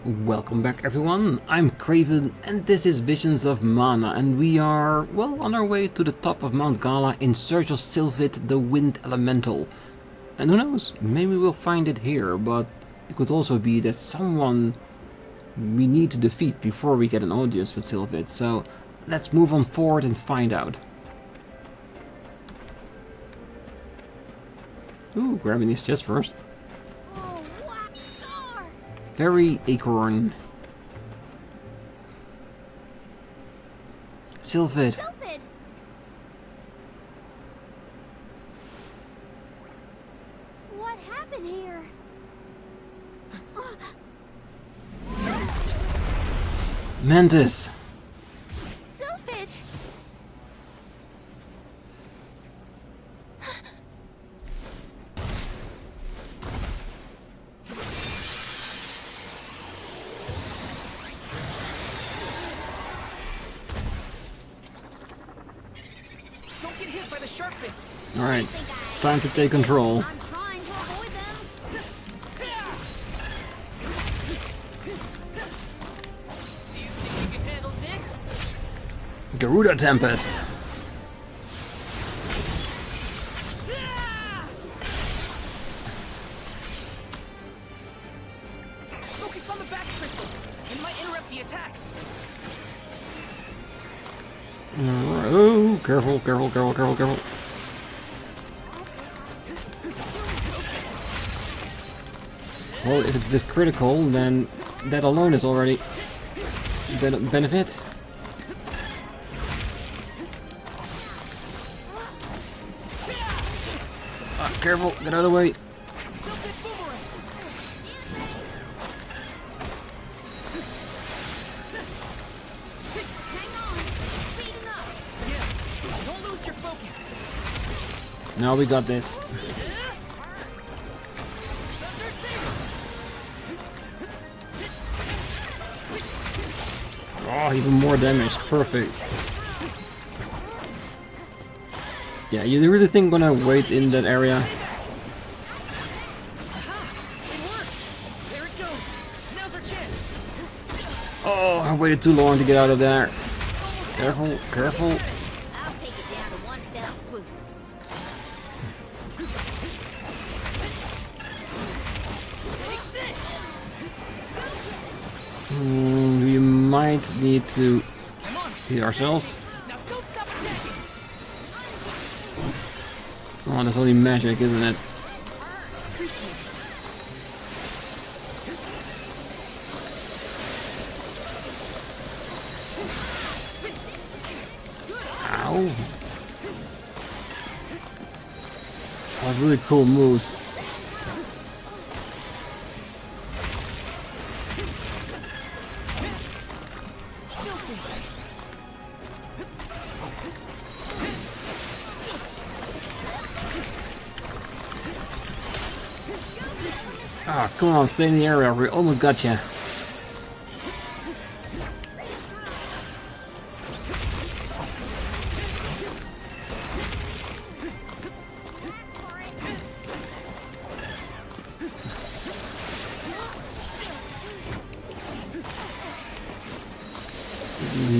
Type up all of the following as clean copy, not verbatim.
Welcome back everyone, I'm Craven and this is Visions of Mana, and we are, well, on our way to the top of Mount Gala in search of Sylphid, the Wind Elemental. And who knows, maybe we'll find it here, but it could also be that someone we need to defeat before we get an audience with Sylphid, so let's move on forward and find out. Ooh, grabbing these chests first. Faerie acorn. Sylphid. Sylphid. What happened here? Mantis. Sylphid. Alright, time to take control. I'm trying to avoid them. Do you think you can handle this? Garuda Tempest. Focus on the back crystals. It might interrupt the attacks. Oh, careful, careful, careful, careful, careful. Well, if it's this critical, then that alone is already benefit. Ah, careful, get out of the way. Don't lose your focus. Now we got this. Oh, even more damage. Perfect. Yeah, you really think I'm gonna wait in that area? It worked. There it goes. Now's our chance. Oh, I waited too long to get out of there. Careful, careful. I'll take it down to one fell swoop. We might need to heal ourselves. Now don't stop attacking. Oh, that's only magic, isn't it? Ow. Oh, really cool moves. Ah, come on, stay in the area. We almost got you.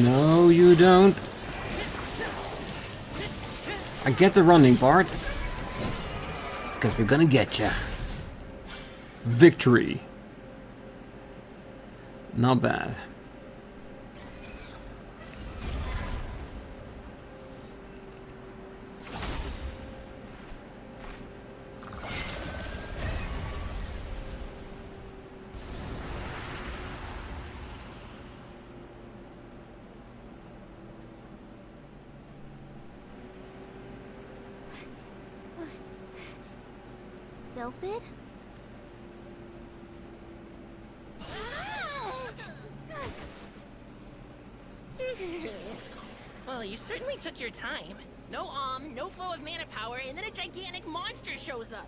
No, you don't. I get the running part. Because we're gonna get you. Victory. Not bad. Sylphid? Well, you certainly took your time. No no flow of mana power, and then a gigantic monster shows up.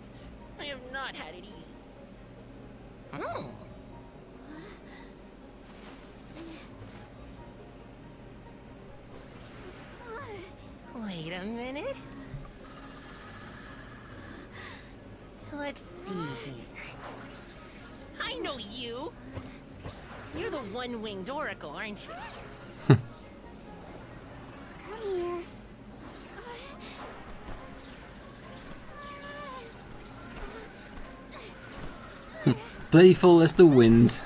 I have not had it easy. Wait a minute. Let's see here. I know you. one-winged oracle, aren't you? Come here. Playful as the wind.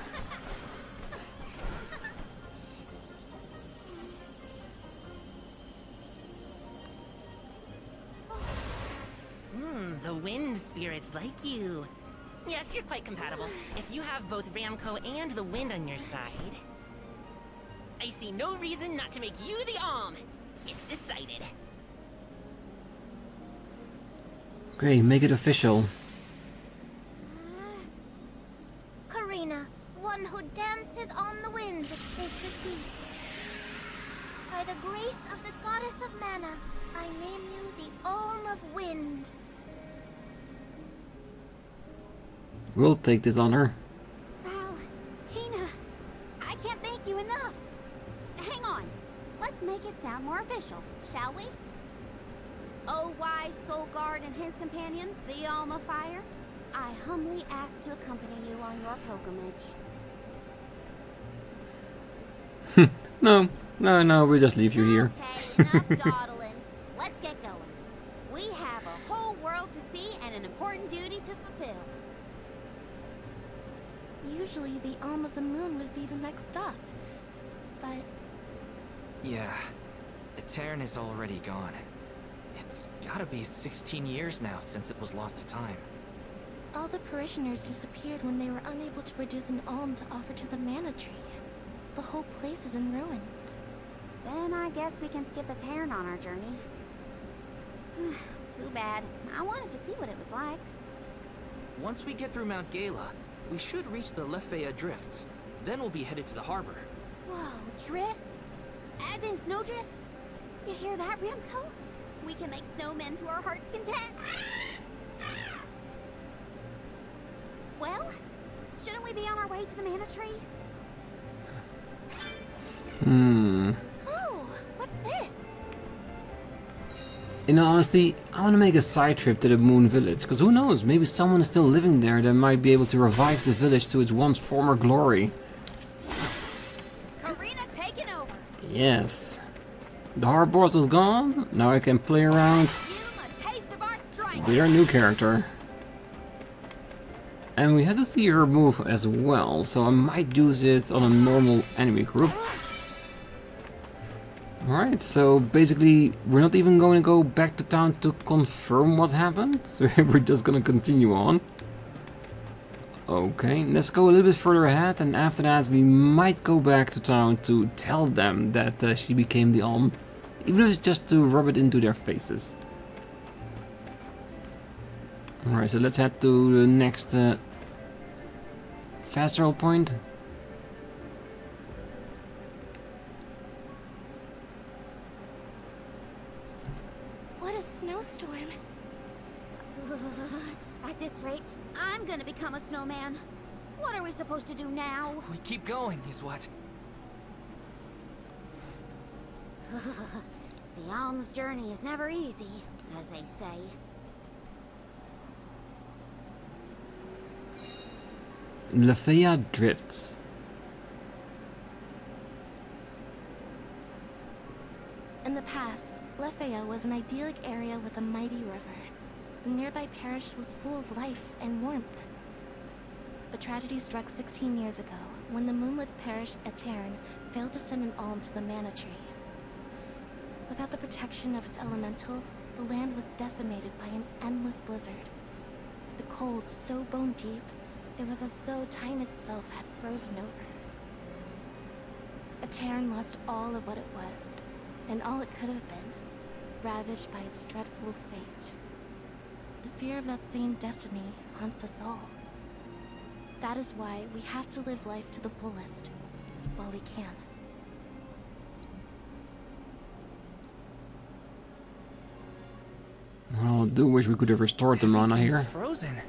The wind spirits like you. Yes, you're quite compatible. If you have both Ramco and the wind on your side, I see no reason not to make you the Alm. It's decided. Okay, make it official. Karina, one who dances on the wind with sacred peace. By the grace of the goddess of mana, I name you the Alm of Wind. We'll take this honor. Wow, Hinna, I can't thank you enough. Hang on, let's make it sound more official, shall we? O wise soul guard and his companion, the Alm of Fire, I humbly ask to accompany you on your pilgrimage. No, we'll just leave you here. Okay, enough dawdling. Let's get going. We have a whole world to see and an important duty to fulfill. Usually the Alm of the Moon would be the next stop. But Yeah, Etern is already gone. It's gotta be 16 years now since it was lost to time. all the parishioners disappeared when they were unable to produce an alm to offer to the mana tree. The whole place is in ruins. Then I guess we can skip Etern on our journey. Too bad. I wanted to see what it was like. Once we get through Mount Gala, we should reach the Lefaya Drifts. Then we'll be headed to the harbor. Whoa, drifts? As in snowdrifts? You hear that, Ramco? We can make snowmen to our heart's content. Well, shouldn't we be on our way to the mana tree? Oh, what's this? In all honesty, I want to make a side trip to the Moon Village, because who knows, maybe someone is still living there that might be able to revive the village to its once former glory. Karina taking over. Yes. The hard boss is gone, now I can play around You a taste of our strength. with our new character. And we had to see her move as well, so I might use it on a normal enemy group. Alright, so basically we're not even going to go back to town to confirm what happened, so we're just gonna continue on. Okay, let's go a little bit further ahead, and after that we might go back to town to tell them that she became the Alm, even if it's just to rub it into their faces. Alright, so let's head to the next fast travel point. What a snowstorm. At this rate, I'm gonna become a snowman. What are we supposed to do now? We keep going, is what? The alms journey is never easy, as they say. Lefaya Drifts. In the past, Lefaya was an idyllic area with a mighty river. The nearby parish was full of life and warmth. But tragedy struck 16 years ago, when the moonlit parish Etern failed to send an alm to the mana tree. Without the protection of its elemental, the land was decimated by an endless blizzard. The cold so bone deep, it was as though time itself had frozen over. Etern lost all of what it was, and all it could have been, ravaged by its dreadful fate. The fear of that same destiny haunts us all. That is why we have to live life to the fullest, while we can. Well, I do wish we could have restored the mana Everything's here. frozen.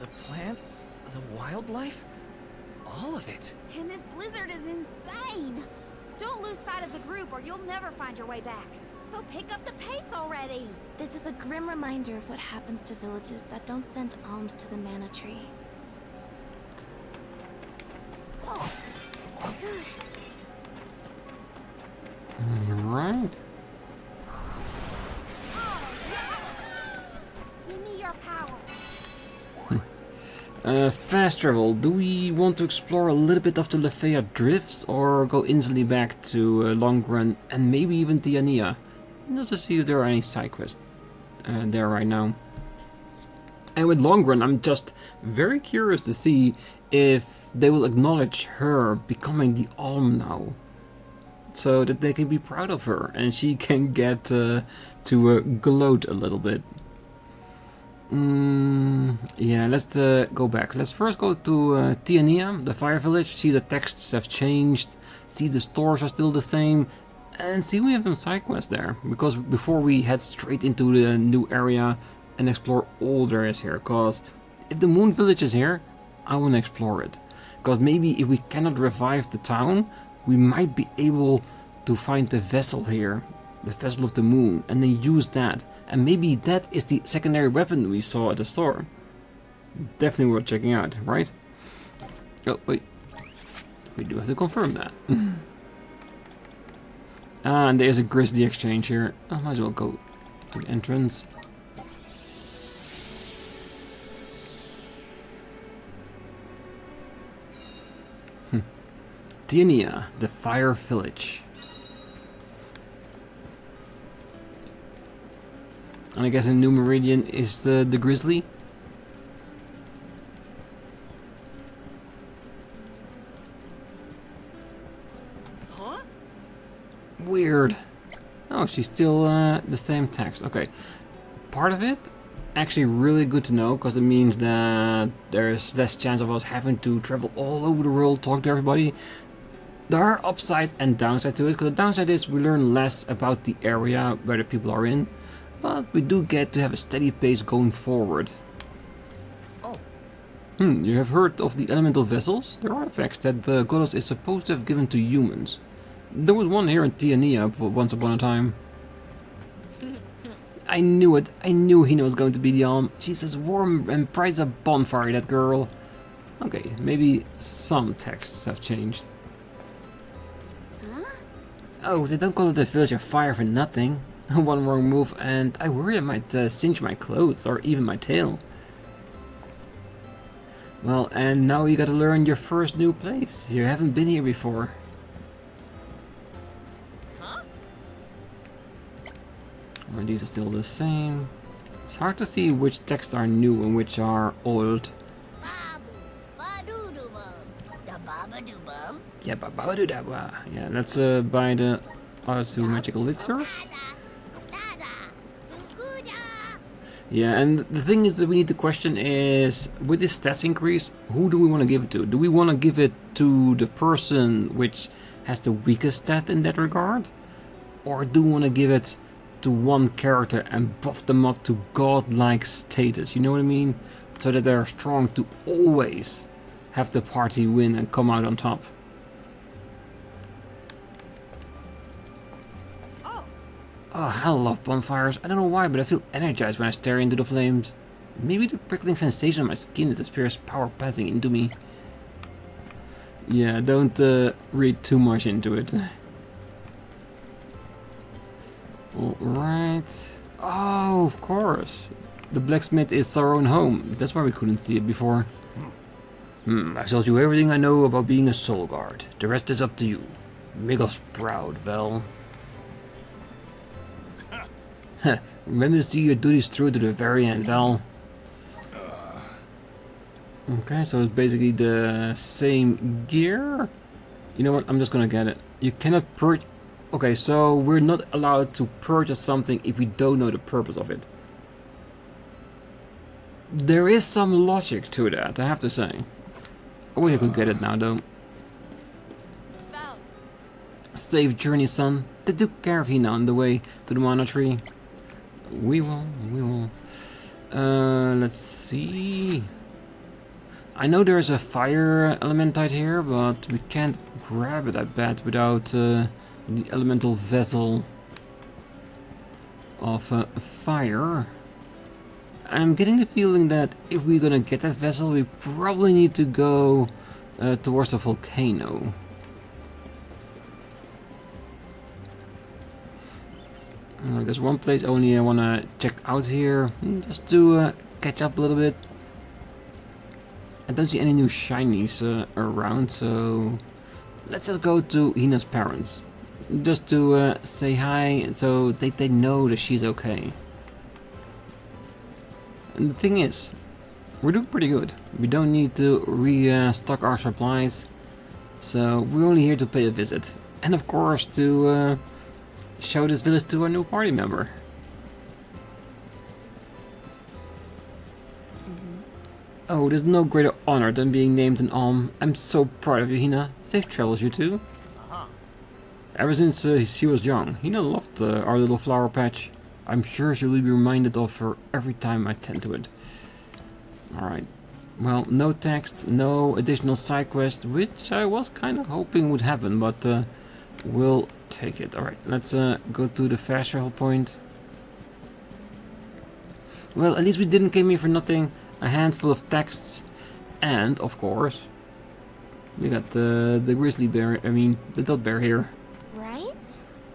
The plants, the wildlife, all of it. And this blizzard is insane! Don't lose sight of the group or you'll never find your way back. So pick up the pace already! This is a grim reminder of what happens to villages that don't send alms to the mana tree. Alright. Give me your power. Fast travel. Do we want to explore a little bit of the Lefeya drifts or go instantly back to Long Run and maybe even Tianeea? Just to see if there are any side quests there right now. And with Long Run, I'm just very curious to see if they will acknowledge her becoming the Alm now. So that they can be proud of her and she can get to gloat a little bit. Yeah, let's go back. Let's first go to Tianeea, the fire village, see the texts have changed, see the stores are still the same, and see we have some side quests there. Because before we head straight into the new area and explore all there is here. Because if the moon village is here, I want to explore it. Because maybe if we cannot revive the town, we might be able to find the vessel here. The vessel of the moon, and then use that. And maybe that is the secondary weapon we saw at the store. Definitely worth checking out, right? Oh, wait. We do have to confirm that. And there's a grizzly exchange here. I might as well go to the entrance. Tianeea, the fire village. And I guess in New Meridian is the grizzly. Huh? Weird. Oh, she's still the same text. Okay. Part of it, actually really good to know, because it means that there's less chance of us having to travel all over the world, talk to everybody. There are upsides and downsides to it, because the downside is we learn less about the area where the people are in. But we do get to have a steady pace going forward. Oh. You have heard of the elemental vessels? They're artifacts that the goddess is supposed to have given to humans. There was one here in Tianeea once upon a time. I knew it. I knew Hinna was going to be the Alm. She's as warm and bright as a bonfire, that girl. Okay, maybe some texts have changed. Huh? Oh, they don't call it the village of fire for nothing. One wrong move and I worry I might singe my clothes or even my tail. Well, and now you gotta learn your first new place. You haven't been here before. Huh? Or these are still the same. It's hard to see which texts are new and which are old. Yeah, ba-ba-doo-da-ba. Yeah, that's by the other two magical elixir. Yeah, and the thing is that we need to question is, with this stats increase, who do we want to give it to? Do we want to give it to the person which has the weakest stat in that regard? Or do we want to give it to one character and buff them up to godlike status, you know what I mean? So that they're strong to always have the party win and come out on top. Oh, I love bonfires. I don't know why, but I feel energized when I stare into the flames. Maybe the prickling sensation on my skin is the spirit's power passing into me. Yeah, don't read too much into it. Alright. Oh, of course. The blacksmith is our own home. That's why we couldn't see it before. I've told you everything I know about being a soul guard. The rest is up to you. Make us proud, Vel. Remember to see your duties through to the very end, Val. Okay, so it's basically the same gear. You know what? I'm just gonna get it. You cannot purchase. Okay, so we're not allowed to purchase something if we don't know the purpose of it. There is some logic to that, I have to say. I wish I could get it now, though. Safe journey, son. They took care of Hinna on the way to the mana tree. We will. Let's see. I know there's a fire elementite here, but we can't grab it, I bet, without the elemental vessel of fire. I'm getting the feeling that if we're gonna get that vessel, we probably need to go towards the volcano. There's one place only I want to check out here, just to catch up a little bit. I don't see any new shinies around, so let's just go to Hinna's parents. Just to say hi, so they know that she's okay. And the thing is, we're doing pretty good. We don't need to restock our supplies, so we're only here to pay a visit. And of course to show this village to a new party member. Oh, there's no greater honor than being named an alm. I'm so proud of you, Hinna. Safe travels, you two. Ever since she was young, Hinna loved our little flower patch. I'm sure she will be reminded of her every time I tend to it. Alright. Well, no text, no additional side quest, which I was kind of hoping would happen, but we'll take it. Alright, let's go to the fast travel point. Well, at least we didn't come here for nothing. A handful of texts, and of course, we got the grizzly bear, I mean, the dot bear here. Right?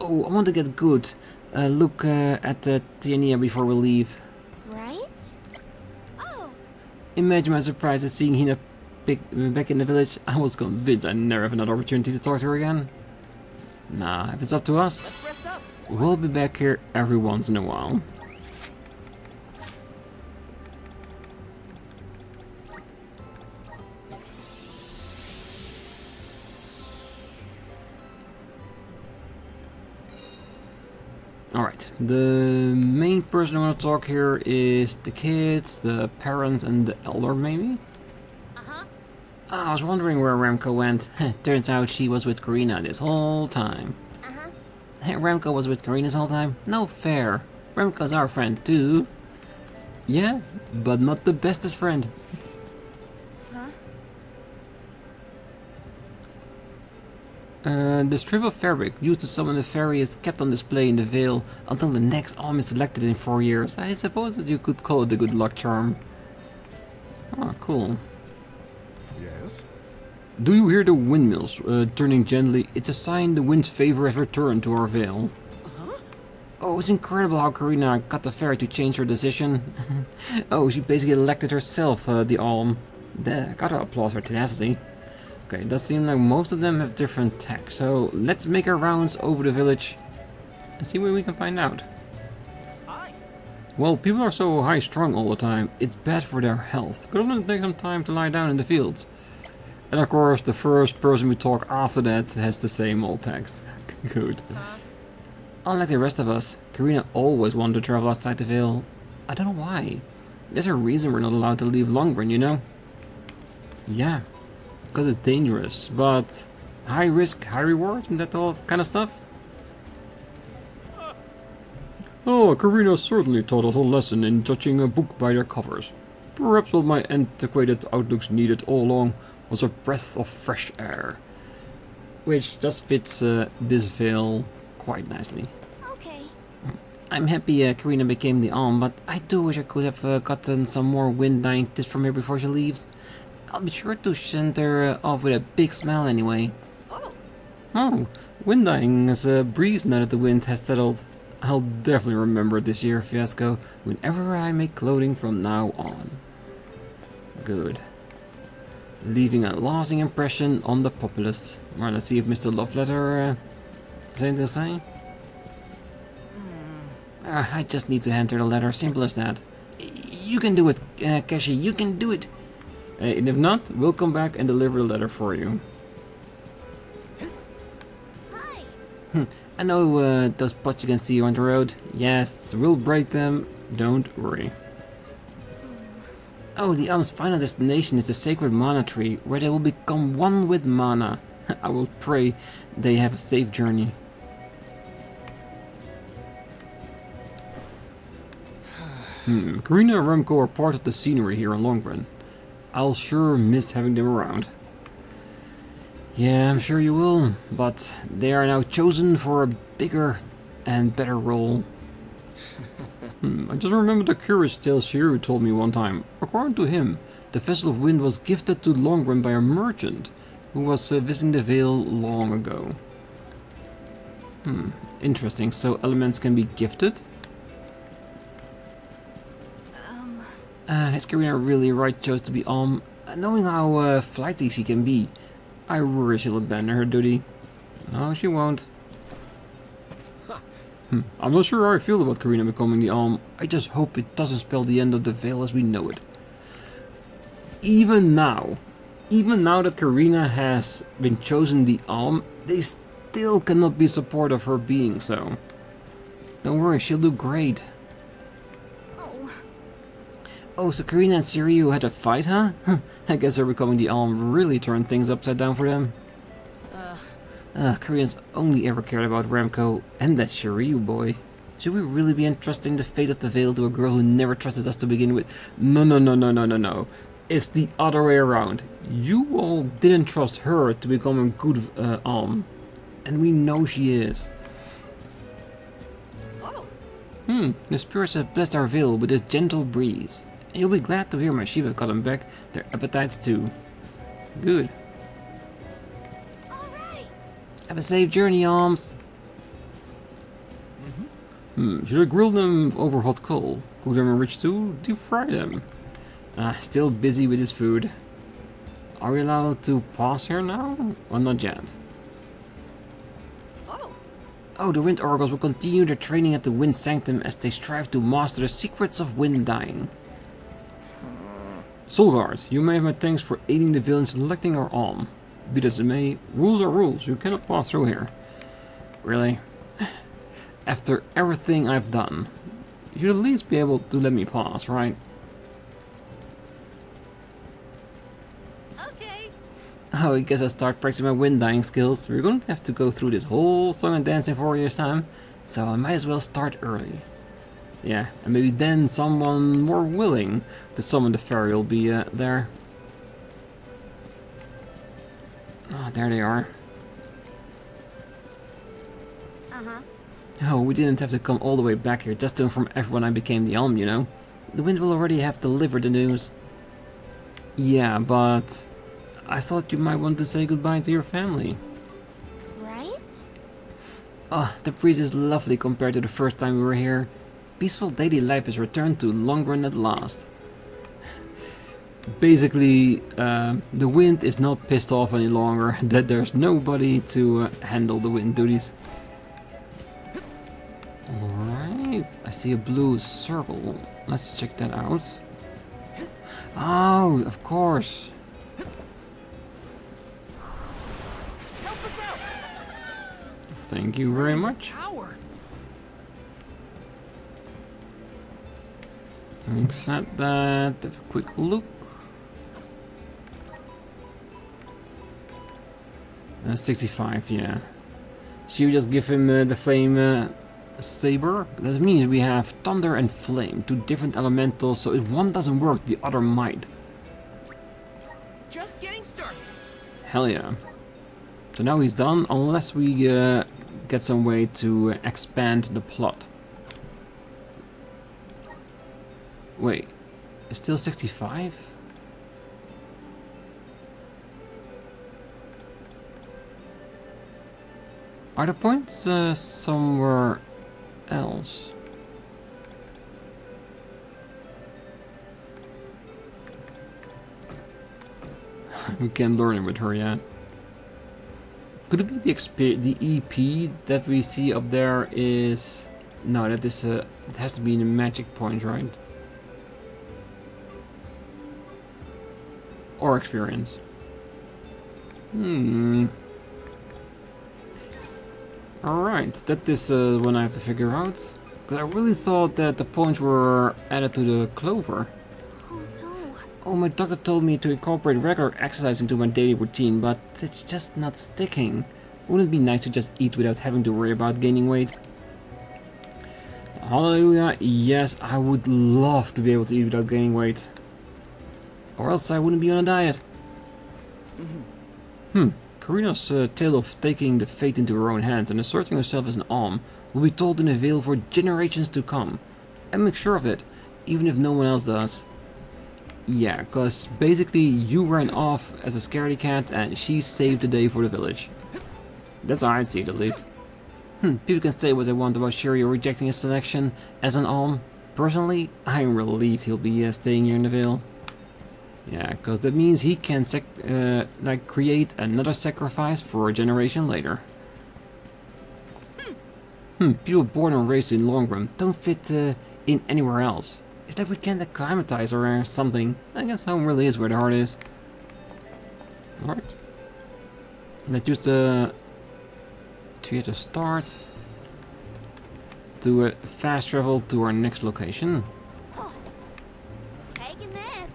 Oh, I want to get good. Look at the Tianeea before we leave. Right? Oh, Imagine my surprise at seeing Hinna back in the village. I was convinced I'd never have another opportunity to talk to her again. Nah, if it's up to us, Let's rest up. we'll be back here every once in a while. Alright, the main person I want to talk here is the kids, the parents, and the elder, maybe? uh-huh. I was wondering where Remco went. Turns out she was with Karina this whole time. Uh-huh. Remco was with Karina this whole time? No fair. Remco's our friend too. Yeah, but not the bestest friend. Huh? The strip of fabric used to summon the Faerie is kept on display in the Vale until the next alm is selected in 4 years. I suppose that you could call it a good luck charm. Oh, cool. Yes? Do you hear the windmills turning gently? It's a sign the wind's favor has returned to our Vale. Oh, it's incredible how Karina got the Faerie to change her decision. Oh, she basically elected herself the alm. Gotta applaud her tenacity. Okay, it does seem like most of them have different tech, so let's make our rounds over the village and see what we can find out. Well, people are so high-strung all the time, it's bad for their health. Could only take some time to lie down in the fields. And of course, the first person we talk after that has the same old text. Good. Unlike the rest of us, Karina always wanted to travel outside the Vale. I don't know why. There's a reason we're not allowed to leave Longrun, you know? Yeah. Because it's dangerous, but high risk, high reward, and that all kind of stuff. Oh, Karina certainly taught us a lesson in judging a book by their covers. Perhaps what my antiquated outlooks needed all along was a breath of fresh air. Which just fits this Vale quite nicely. Okay. I'm happy Karina became the alm, but I do wish I could have gotten some more wind dying tips from her before she leaves. I'll be sure to send her off with a big smile anyway. Oh, wind dying is a breeze now that the wind has settled. I'll definitely remember this year fiasco whenever I make clothing from now on. Good. Leaving a lasting impression on the populace. Well, let's see if Mr. Loveletter has anything to say. I just need to hand her the letter, simple as that. You can do it, Kashi, you can do it. And if not, we'll come back and deliver the letter for you. Hi. I know those pots you can see on the road. Yes, we'll break them. Don't worry. Oh, the alm's final destination is the sacred mana tree, where they will become one with mana. I will pray they have a safe journey. Karina and Remco are part of the scenery here in Longrun. I'll sure miss having them around. Yeah, I'm sure you will, but they are now chosen for a bigger and better role. I just remembered a curious tale Shiru told me one time. According to him, the Vessel of Wind was gifted to Longrun by a merchant who was visiting the Vale long ago. Interesting. So elements can be gifted? Is Karina really right choice to be Alm? Knowing how flighty she can be, I worry she'll abandon her duty. No, she won't. I'm not sure how I feel about Karina becoming the Alm. I just hope it doesn't spell the end of the Veil as we know it. Even now that Karina has been chosen the Alm, they still cannot be supportive of her being so. Don't worry, she'll do great. Oh, so Karina and Shiryu had a fight, huh? I guess her becoming the Alm really turned things upside down for them. Koreans only ever cared about Remco and that Shiryu boy. Should we really be entrusting the fate of the Veil to a girl who never trusted us to begin with? No. It's the other way around. You all didn't trust her to become a good Alm. And we know she is. The spirits have blessed our Veil with this gentle breeze. And you'll be glad to hear my Shiva got them back their appetites too. Good. Have a safe journey, Alms. Should I grill them over hot coal? Cook them in rich stew? Deep fry them? Still busy with his food. Are we allowed to pause here now? Or not yet? Oh, the Wind Oracles will continue their training at the Wind Sanctum as they strive to master the secrets of wind dying. Soulguard, you may have my thanks for aiding the Veil in selecting our Alm. Be that as it may, rules are rules, you cannot pass through here. Really? After everything I've done, you should at least be able to let me pass, right? Okay. Oh, I guess I'll start practicing my wind dying skills. We're going to have to go through this whole song and dance in 4 years' time, so I might as well start early. Yeah, and maybe then someone more willing to summon the Faerie will be there. Oh, there they are. Oh, we didn't have to come all the way back here just to inform everyone I became the Alm, you know. The Wind will already have delivered the news. Yeah, but I thought you might want to say goodbye to your family. Right? Oh, the breeze is lovely compared to the first time we were here. Peaceful daily life has returned to Longren at last. Basically, the wind is not pissed off any longer that there's nobody to handle the wind duties. Alright, I see a blue circle. Let's check that out. Oh, of course. Help us out! Thank you very much. Howard! Having said that, have a quick look. 65, yeah. Should we just give him the flame saber? That means we have thunder and flame, two different elementals, so if one doesn't work, the other might. Just getting started. Hell yeah. So now he's done, unless we get some way to expand the plot. Wait, it's still 65? Are the points somewhere else? We can't learn it with her yet. Could it be the EP that we see up there is... No, that is it has to be in the magic point, right? Or experience. Alright, that is one I have to figure out. Because I really thought that the points were added to the clover. Oh no. Oh, my doctor told me to incorporate regular exercise into my daily routine, but it's just not sticking. Wouldn't it be nice to just eat without having to worry about gaining weight? Hallelujah, yes, I would love to be able to eat without gaining weight. Or else I wouldn't be on a diet. Karina's tale of taking the fate into her own hands and asserting herself as an Alm will be told in a Veil for generations to come. And make sure of it, even if no one else does. Yeah, because basically you ran off as a scaredy cat and she saved the day for the village. That's how I see it, at least. People can say what they want about Shiryu rejecting his selection as an alm. Personally, I'm relieved he'll be staying here in the Vale. Yeah, because that means he can create another sacrifice for a generation later. People born and raised in Longram don't fit in anywhere else. Is that we can't acclimatize or something? I guess home really is where the heart is. Alright. Let's use the theater start to fast travel to our next location. Taking this.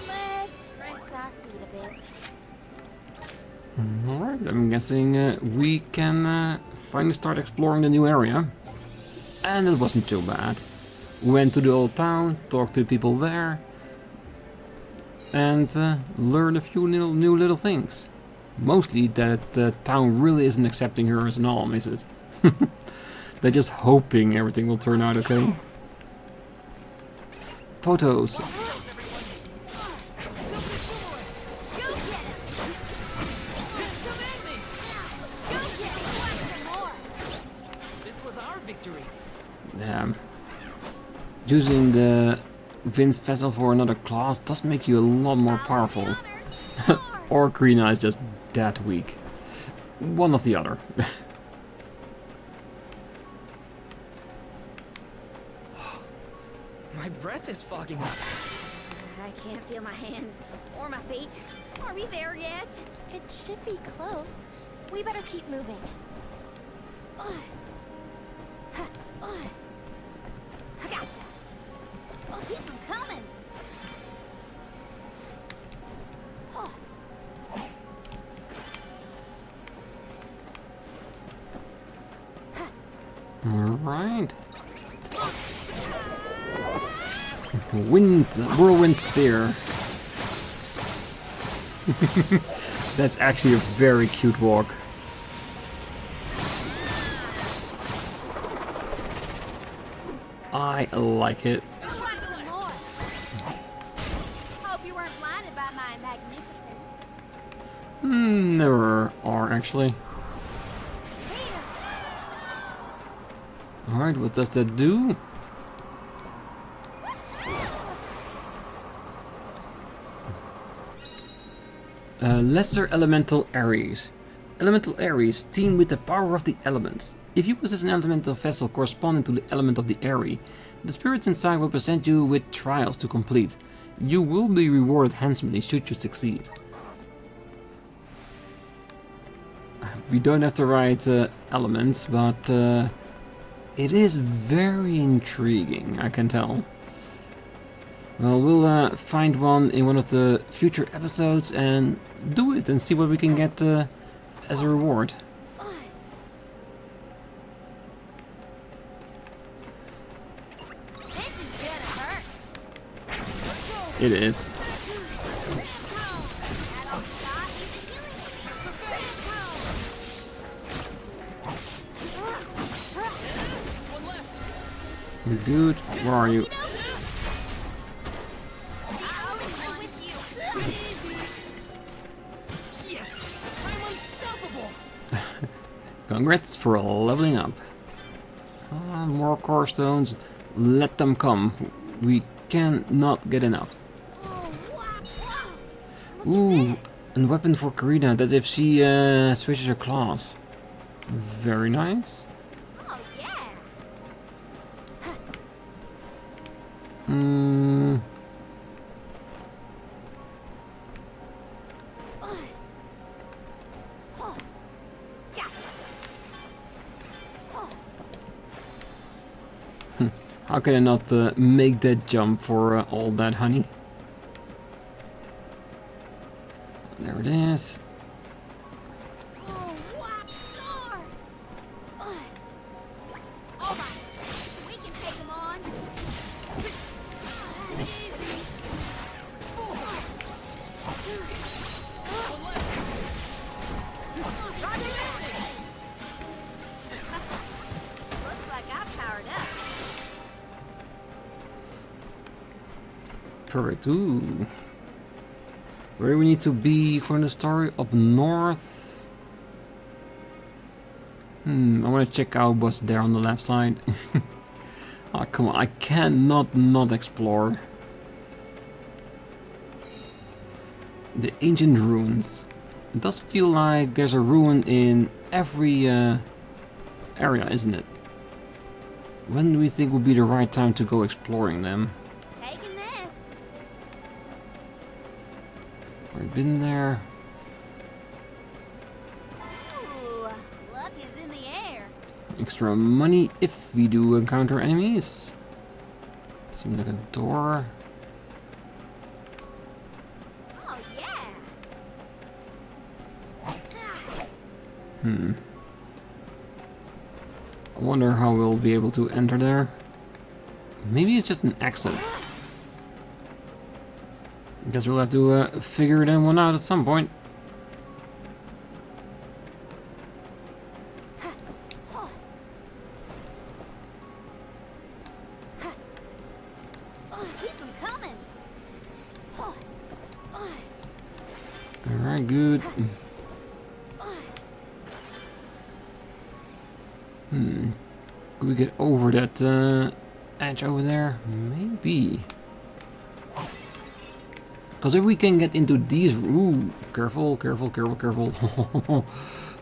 Let's rest our feet a bit. Alright, I'm guessing we can finally start exploring the new area. And it wasn't too bad. We went to the old town, talked to people there, and learned a few new little things. Mostly that the town really isn't accepting her as an alm, is it? They're just hoping everything will turn out okay. Photos. Damn. Using the Vince vessel for another class does make you a lot more powerful. Or Krina is just that weak. One of the other. My breath is fogging up. I can't feel my hands or my feet. Are we there yet? It should be close. We better keep moving. I gotcha. Oh, keep them coming. Alright. Whirlwind spear. That's actually a very cute walk. I like it. Who wants some more? Hope you weren't blinded by my magnificence. Never are actually. Alright, what does that do? Lesser Elemental Ares. Elemental Ares team with the power of the elements. If you possess an elemental vessel corresponding to the element of the Ares, the spirits inside will present you with trials to complete. You will be rewarded handsomely should you succeed. We don't have to write elements, but it is very intriguing, I can tell. Well, we'll find one in one of the future episodes and do it and see what we can get as a reward. This is gonna hurt. It is. Dude, where are you? Yes, I'm unstoppable. Congrats for leveling up. More core stones. Let them come. We cannot get enough. Ooh, a weapon for Karina. That's if she switches her class. Very nice. Oh yeah. How can I not make that jump for all that honey? There it is. We can take them on. Looks like I've powered up. Perfect. Ooh. Where do we need to be for the story? Up north? I want to check out what's there on the left side. Oh, come on, I cannot not explore. The ancient ruins. It does feel like there's a ruin in every area, isn't it? When do we think would be the right time to go exploring them? Taking this. We've been there. Ooh, luck is in the air. Extra money if we do encounter enemies. Seems like a door. Oh yeah. I wonder how we'll be able to enter there. Maybe it's just an exit. I guess we'll have to figure that one out at some point. Oh, keep them coming. Oh, oh, Alright, good. oh. Could we get over that edge over there? Maybe. Because if we can get into these... Ooh, careful, careful, careful, careful.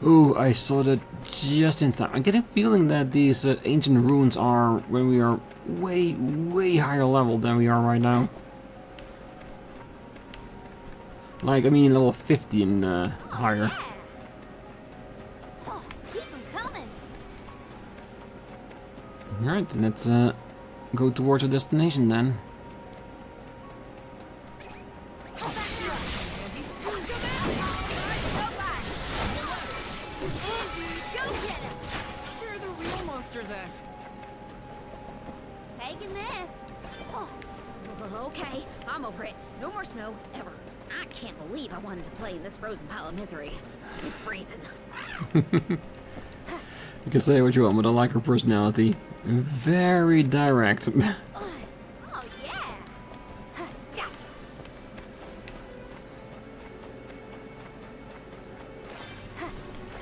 Ooh, I saw that just in time. I get a feeling that these ancient ruins are when we are way, way higher level than we are right now. Like, I mean level 50 and higher. Oh, keep them coming. Alright, let's go towards our destination then. Where are the real monsters at? Taking this. Oh, okay, I'm over it. No more snow, ever. I can't believe I wanted to play in this frozen pile of misery. It's freezing. You can say what you want, but I like her personality. Very direct. Oh, yeah. Gotcha.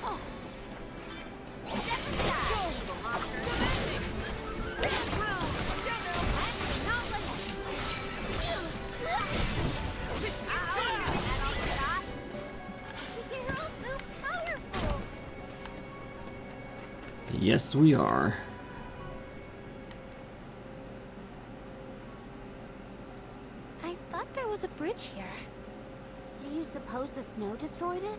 Oh. Step aside, evil monster. Not let You're all so powerful. Yes, we are. I thought there was a bridge here. Do you suppose the snow destroyed it?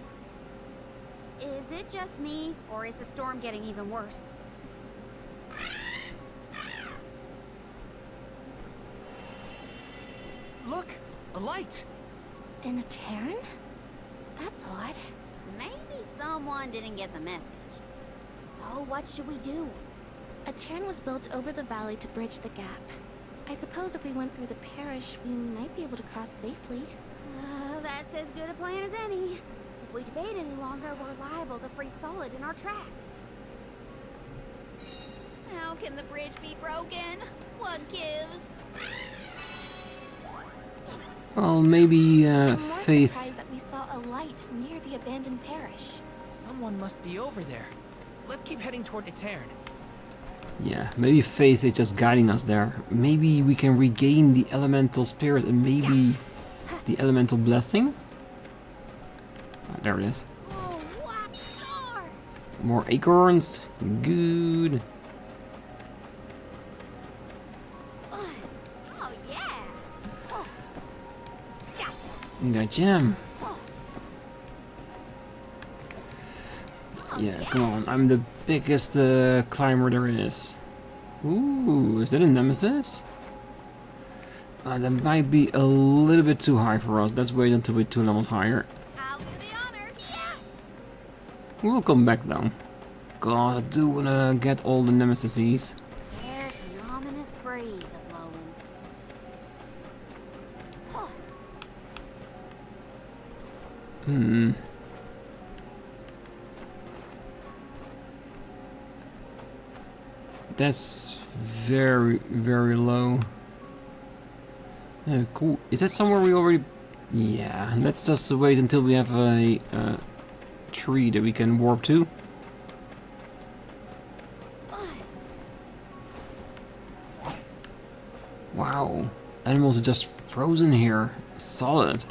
Is it just me, or is the storm getting even worse? Look, a light. In a Terran? That's odd. Maybe someone didn't get the message. So what should we do? A Terran was built over the valley to bridge the gap. I suppose if we went through the parish, we might be able to cross safely. That's as good a plan as any. If we debate any longer, we're liable to freeze solid in our tracks. How can the bridge be broken? What gives? Well, maybe I'm more Faith. surprised that we saw a light near the abandoned parish. Someone must be over there. Let's keep heading toward Etern. Yeah, maybe Faith is just guiding us there. Maybe we can regain the elemental spirit and maybe the elemental blessing. Ah, there it is. Oh, what star? More acorns. Good. Oh, yeah. Oh. Gotcha. Got gem. Oh. Yeah, come on. I'm the biggest climber there is. Ooh, is that a nemesis? That might be a little bit too high for us. Let's wait until we're 2 levels higher. I'll do the honors. Yes. We'll come back down. God, I do wanna get all the nemesises. There's an ominous breeze a-blowing. Oh. That's very, very low. Cool. Is that somewhere we already... Yeah, let's just wait until we have a tree that we can warp to. Wow, animals are just frozen here. Solid.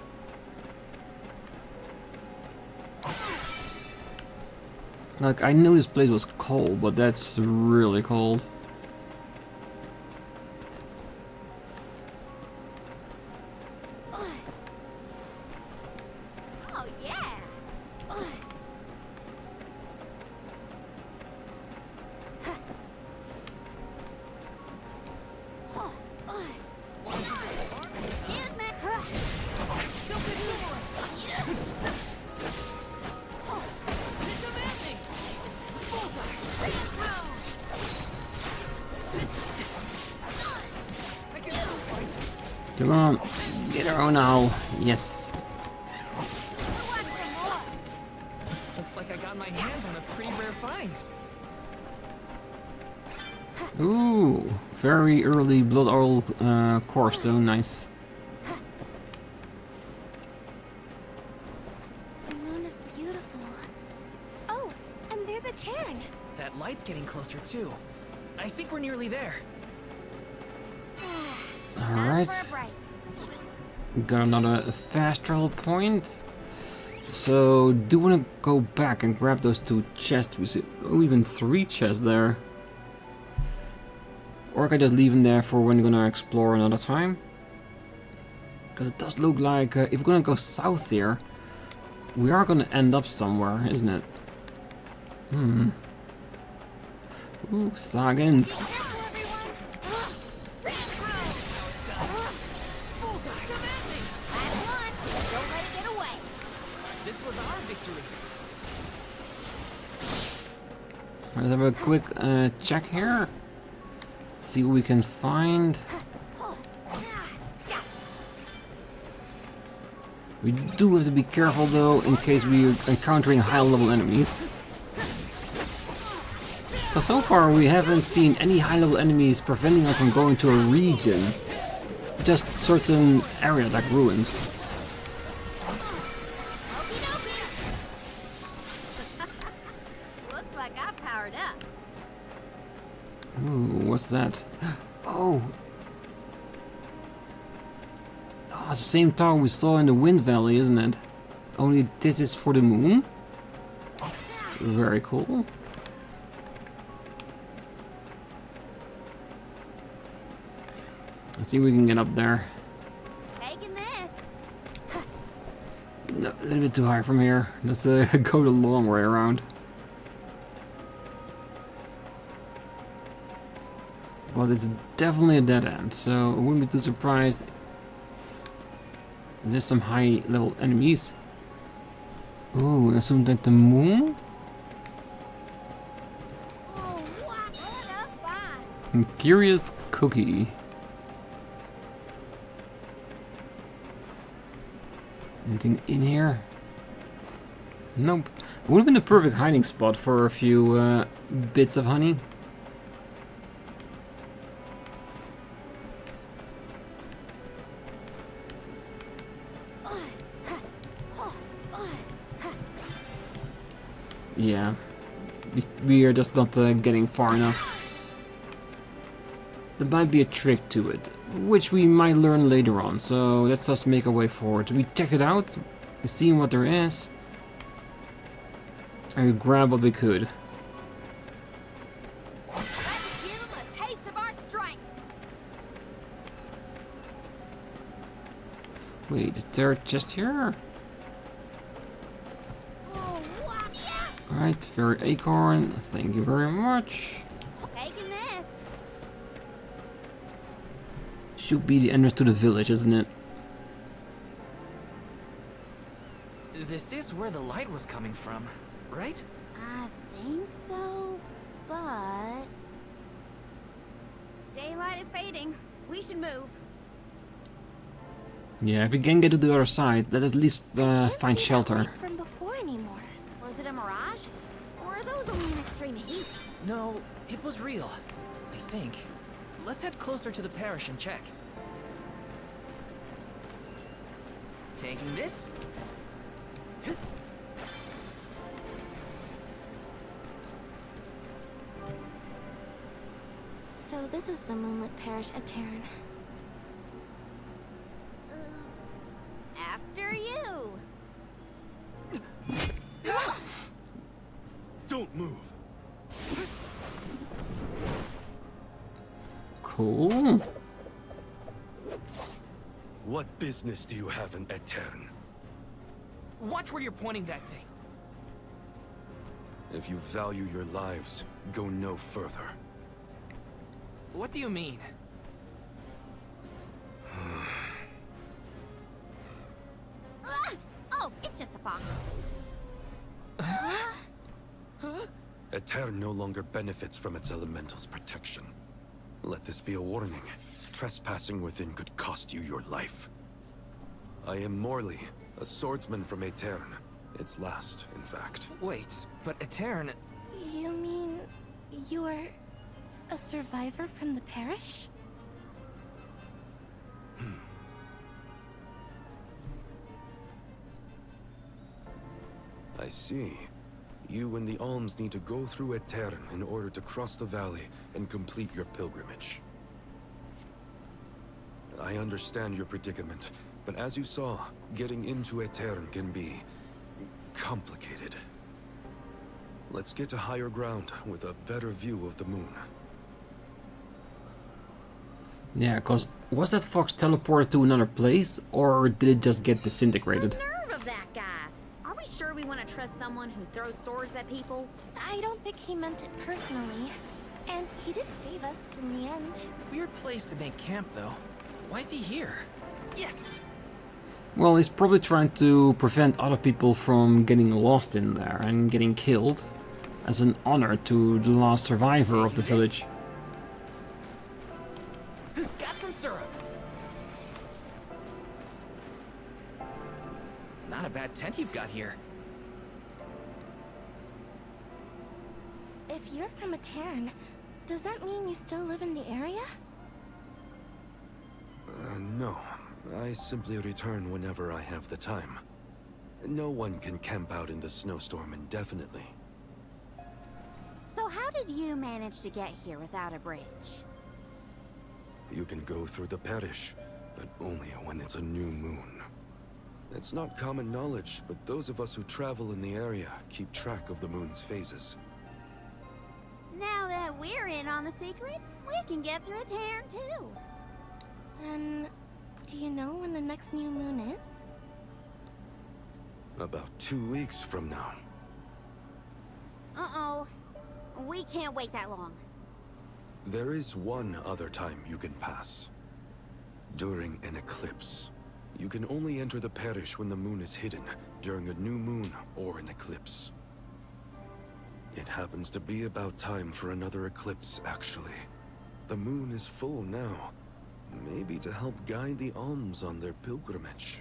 Like, I know this place was cold, but that's really cold. Oh yeah. Excuse me. Come on, get her on now. Yes. Looks like I got my hands on a pretty rare find. Ooh, very early blood oil core stone, nice. The moon is beautiful. Oh, and there's a cairn. That light's getting closer too. I think we're nearly there. Alright, For a break. got another fast travel point. So, do want to go back and grab those 2 chests? We see, oh, even 3 chests there. Or can I just leave them there for when we're gonna explore another time? Because it does look like if we're gonna go south here, we are gonna end up somewhere, isn't it? Hmm. Ooh, Sagens. This was our victory. Let's have a quick check here. See what we can find. We do have to be careful though, in case we're encountering high level enemies. But so far we haven't seen any high level enemies preventing us from going to a region. Just certain area like ruins. Looks like I've powered up. Ooh, what's that? Oh! Oh, it's the same tower we saw in the Wind Valley, isn't it? Only this is for the moon? Very cool. Let's see if we can get up there. Taking this. No, a little bit too high from here. Let's go the long way around. But it's definitely a dead end, so I wouldn't be too surprised. There's some high level enemies. Ooh, there's something like the moon? Oh, what a find. Curious cookie. Anything in here? Nope. Would have been the perfect hiding spot for a few bits of honey. Yeah, we are just not getting far enough. There might be a trick to it, which we might learn later on, so let's just make our way forward. We checked it out, we've seen what there is, and we grab what we could. Let's give 'em a taste of our strength. Wait, is there a chest here? Oh, what? Yes. Alright, Faerie acorn, thank you very much. Taking this. Should be the entrance to the village, isn't it? This is where the light was coming from, right? I think so, but... Daylight is fading. We should move. Yeah, if we can get to the other side, let's at least Can't find see that shelter. light from before anymore. Was it a mirage? Or are those only in extreme heat? No, it was real. I think. Let's head closer to the parish and check. Taking this? So this is the moonlit parish at Tarn. Cool. What business do you have in Aetern? Watch where you're pointing that thing. If you value your lives, go no further. What do you mean? Oh, it's just a fox. Aetern no longer benefits from its elemental's protection. Let this be a warning. Trespassing within could cost you your life. I am Morley, a swordsman from Aetern. Its last, in fact. Wait, but Aetern... You mean you're a survivor from the parish? I see. You and the alms need to go through Aetern in order to cross the valley and complete your pilgrimage. I understand your predicament, but as you saw, getting into Aetern can be complicated. Let's get to higher ground with a better view of the moon. Yeah, cause was that fox teleported to another place, or did it just get disintegrated? The nerve of that guy! Are we sure we want to trust someone who throws swords at people? I don't think he meant it personally. And he did save us in the end. Weird place to make camp, though. Why is he here? Yes! Well, he's probably trying to prevent other people from getting lost in there and getting killed, as an honor to the last survivor of the village. Got some syrup! Not a bad tent you've got here. If you're from Aetern, does that mean you still live in the area? No. I simply return whenever I have the time. No one can camp out in the snowstorm indefinitely. So how did you manage to get here without a bridge? You can go through the parish, but only when it's a new moon. It's not common knowledge, but those of us who travel in the area keep track of the moon's phases. Now that we're in on the secret, we can get through Aetern too. Then, do you know when the next new moon is? About 2 weeks from now. Uh-oh. We can't wait that long. There is one other time you can pass. During an eclipse. You can only enter the parish when the moon is hidden, during a new moon or an eclipse. It happens to be about time for another eclipse, actually. The moon is full now. Maybe to help guide the alms on their pilgrimage.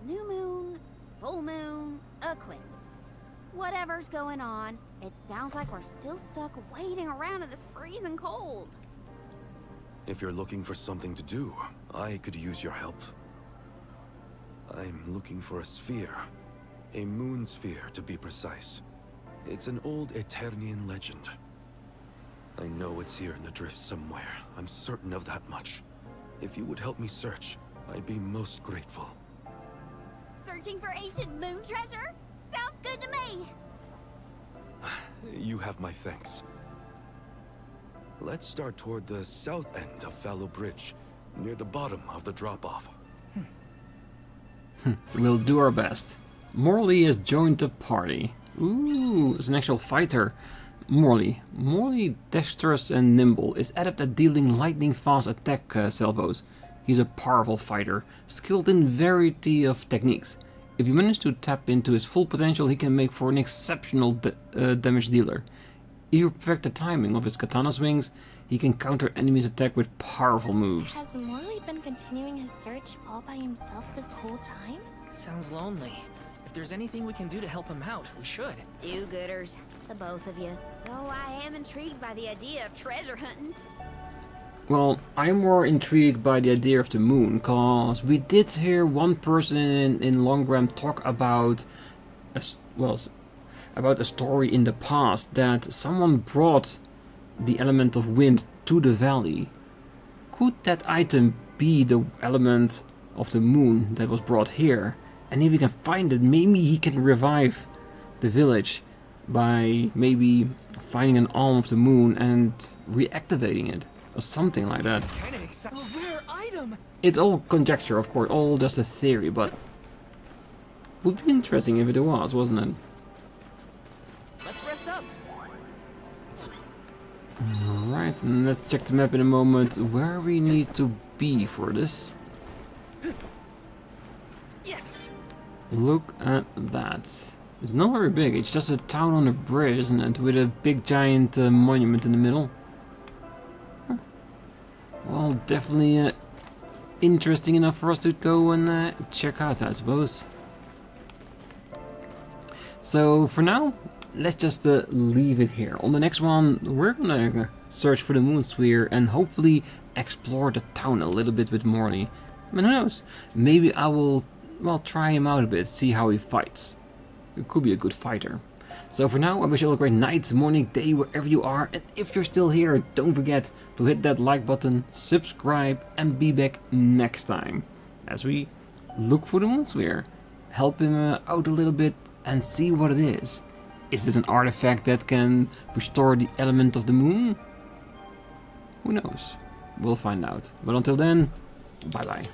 New moon, full moon, eclipse. Whatever's going on, it sounds like we're still stuck waiting around in this freezing cold. If you're looking for something to do, I could use your help. I'm looking for a sphere. A moon sphere, to be precise. It's an old Aeternian legend. I know it's here in the drift somewhere. I'm certain of that much. If you would help me search, I'd be most grateful. Searching for ancient moon treasure? Sounds good to me! You have my thanks. Let's start toward the south end of Fallow Bridge, near the bottom of the drop-off. We'll do our best. Morley has joined the party. Ooh, it's an actual fighter. Morley, dexterous and nimble, is adept at dealing lightning-fast attack salvos. He's a powerful fighter, skilled in variety of techniques. If you manage to tap into his full potential, he can make for an exceptional damage dealer. If you perfect the timing of his katana swings, he can counter enemies' attack with powerful moves. Has Morley been continuing his search all by himself this whole time? Sounds lonely. If there's anything we can do to help him out, we should. Do-gooders, the both of you. Though I am intrigued by the idea of treasure hunting. Well, I'm more intrigued by the idea of the moon, cause we did hear one person in Longram talk about a story in the past that someone brought the element of wind to the valley. Could that item be the element of the moon that was brought here? And if we can find it, maybe he can revive the village by maybe finding an alm of the moon and reactivating it. or something like that. Kinda exciting. A rare item. It's all conjecture, of course, all just a theory, but would be interesting if it was, wasn't it? Let's rest up. Alright, and let's check the map in a moment where we need to be for this. Yes. Look at that. It's not very big, it's just a town on a bridge, isn't it? With a big giant monument in the middle. Huh. Well, definitely interesting enough for us to go and check out, I suppose. So for now, let's just leave it here. On the next one, we're gonna search for the moon sphere and hopefully explore the town a little bit with Morley. And who knows? Maybe I will, well, try him out a bit, see how he fights. It could be a good fighter. So for now, I wish you all a great night, morning, day, wherever you are. And if you're still here, don't forget to hit that like button, subscribe, and be back next time as we look for the moon sphere. Help him out a little bit and see what it is. Is it an artifact that can restore the element of the moon? Who knows? We'll find out. But until then, bye bye.